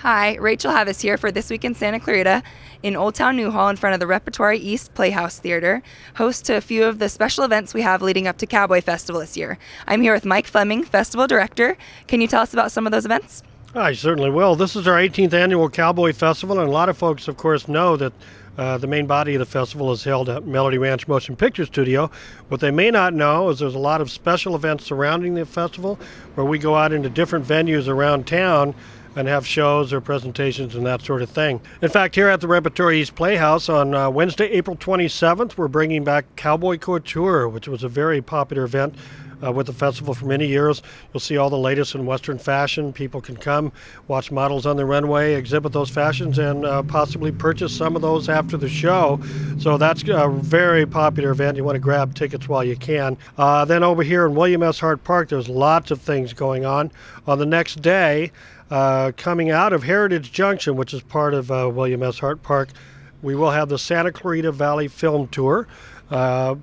Hi, Rachel Havis here for This Week in Santa Clarita in Old Town New Hall in front of the Repertory East Playhouse Theater, host to a few of the special events we have leading up to Cowboy Festival this year. I'm here with Mike Fleming, Festival Director. Can you tell us about some of those events? I certainly will. This is our 18th annual Cowboy Festival, and a lot of folks, of course, know that the main body of the festival is held at Melody Ranch Motion Picture Studio. What they may not know is there's a lot of special events surrounding the festival where we go out into different venues around town and have shows or presentations and that sort of thing. In fact, here at the Repertory East Playhouse on Wednesday, April 27th, we're bringing back Cowboy Couture, which was a very popular event with the festival for many years. You'll see all the latest in Western fashion. People can come, watch models on the runway, exhibit those fashions, and possibly purchase some of those after the show. So that's a very popular event. You want to grab tickets while you can. Then over here in William S. Hart Park, there's lots of things going on. On the next day, coming out of Heritage Junction, which is part of William S. Hart Park, we will have the Santa Clarita Valley Film Tour.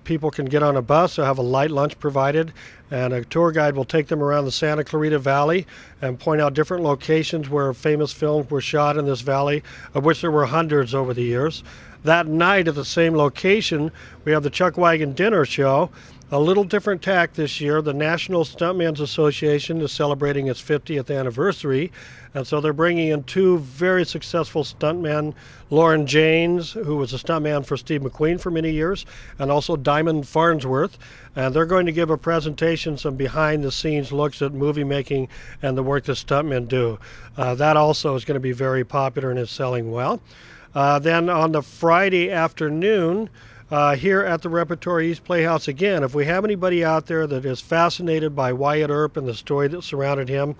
People can get on a bus or have a light lunch provided, and a tour guide will take them around the Santa Clarita Valley and point out different locations where famous films were shot in this valley, of which there were hundreds over the years. That night at the same location, we have the Chuck Wagon Dinner Show. A little different tack this year. The National Stuntmen's Association is celebrating its 50th anniversary, and so they're bringing in two very successful stuntmen, Lauren Janes, who was a stuntman for Steve McQueen for many years, and also Diamond Farnsworth, and they're going to give a presentation, some behind-the-scenes looks at movie making and the work that stuntmen do. That also is going to be very popular and is selling well. Then on the Friday afternoon, here at the Repertory East Playhouse again, if we have anybody out there that is fascinated by Wyatt Earp and the story that surrounded him,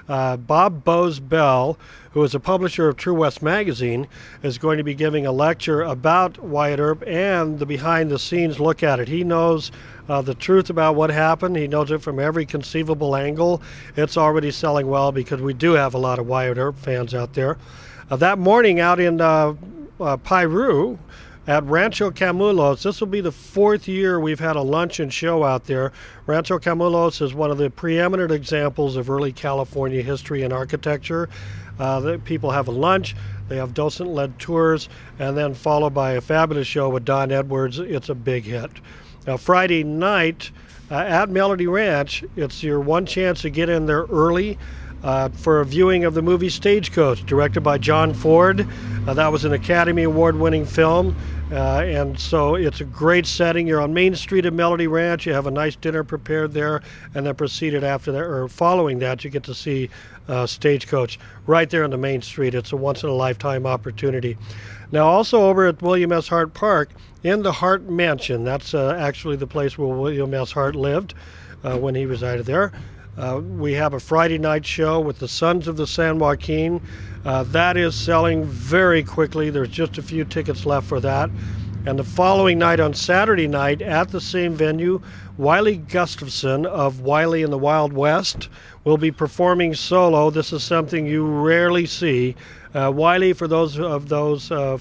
Bob Bose Bell, who is a publisher of True West magazine, is going to be giving a lecture about Wyatt Earp and the behind-the-scenes look at it. He knows the truth about what happened. He knows it from every conceivable angle. It's already selling well because we do have a lot of Wyatt Earp fans out there. That morning out in Piru, at Rancho Camulos, this will be the fourth year we've had a lunch and show out there. Rancho Camulos is one of the preeminent examples of early California history and architecture. People have a lunch, they have docent-led tours, and then followed by a fabulous show with Don Edwards. It's a big hit. Now, Friday night at Melody Ranch, it's your one chance to get in there early for a viewing of the movie Stagecoach, directed by John Ford. That was an Academy Award-winning film, and so it's a great setting. You're on Main Street at Melody Ranch. You have a nice dinner prepared there, and then proceeded after that, or following that, you get to see Stagecoach right there on the Main Street. It's a once-in-a-lifetime opportunity. Now, also over at William S. Hart Park, in the Hart Mansion, that's actually the place where William S. Hart lived when he resided there. We have a Friday night show with the Sons of the San Joaquin. That is selling very quickly. There's just a few tickets left for that. And the following night, on Saturday night, at the same venue, Wiley Gustafson of Wiley and the Wild West will be performing solo. This is something you rarely see. Wiley, for those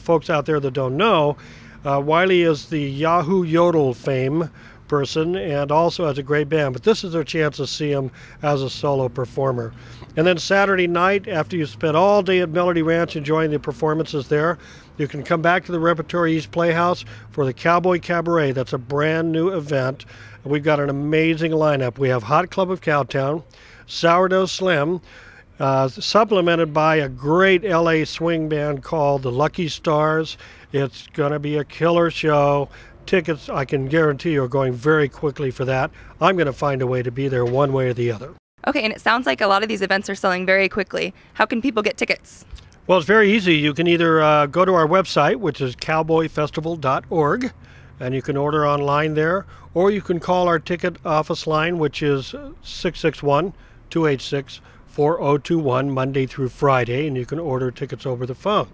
folks out there that don't know, Wiley is the Yahoo Yodel fame person and also has a great band, but this is their chance to see him as a solo performer. And then Saturday night, after you spent all day at Melody Ranch enjoying the performances there, you can come back to the Repertory East Playhouse for the Cowboy Cabaret. That's a brand new event. We've got an amazing lineup. We have Hot Club of Cowtown, Sourdough Slim, supplemented by a great LA swing band called the Lucky Stars. It's going to be a killer show. Tickets, I can guarantee you, are going very quickly for that. I'm going to find a way to be there one way or the other. Okay, and it sounds like a lot of these events are selling very quickly. How can people get tickets? Well, it's very easy. You can either go to our website, which is cowboyfestival.org, and you can order online there, or you can call our ticket office line, which is 661-286-4021, Monday through Friday, and you can order tickets over the phone.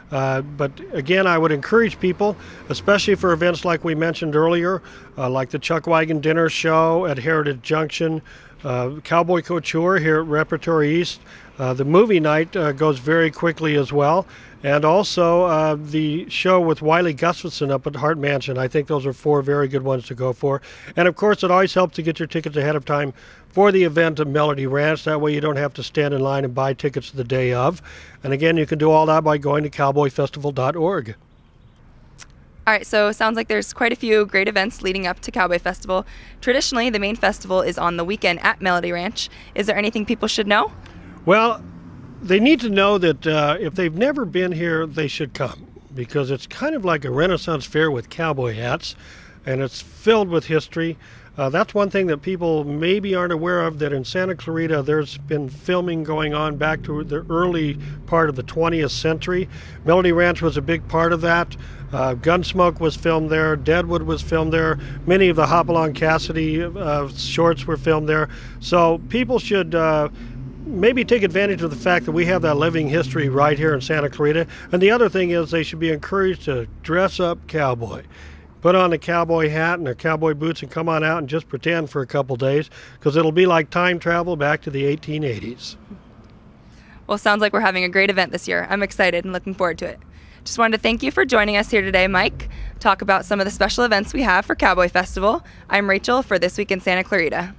But again, I would encourage people, especially for events like we mentioned earlier, like the Chuck Wagon Dinner Show at Heritage Junction, Cowboy Couture here at Repertory East. The movie night goes very quickly as well. And also the show with Wiley Gustafson up at Hart Mansion. I think those are 4 very good ones to go for. And of course, it always helps to get your tickets ahead of time for the event at Melody Ranch. That way you don't have to stand in line and buy tickets the day of. And again, you can do all that by going to cowboyfestival.org. All right, so it sounds like there's quite a few great events leading up to Cowboy Festival. Traditionally, the main festival is on the weekend at Melody Ranch. Is there anything people should know? Well, they need to know that if they've never been here, they should come, because it's kind of like a Renaissance fair with cowboy hats, and it's filled with history. That's one thing that people maybe aren't aware of, that in Santa Clarita there's been filming going on back to the early part of the 20th century. Melody Ranch was a big part of that. Gunsmoke was filmed there. Deadwood was filmed there. Many of the Hopalong Cassidy shorts were filmed there. So people should maybe take advantage of the fact that we have that living history right here in Santa Clarita. And the other thing is, they should be encouraged to dress up cowboy. Put on a cowboy hat and their cowboy boots and come on out and just pretend for a couple days, because it'll be like time travel back to the 1880s. Well, sounds like we're having a great event this year. I'm excited and looking forward to it. Just wanted to thank you for joining us here today, Mike. Talk about some of the special events we have for Cowboy Festival. I'm Rachel for This Week in Santa Clarita.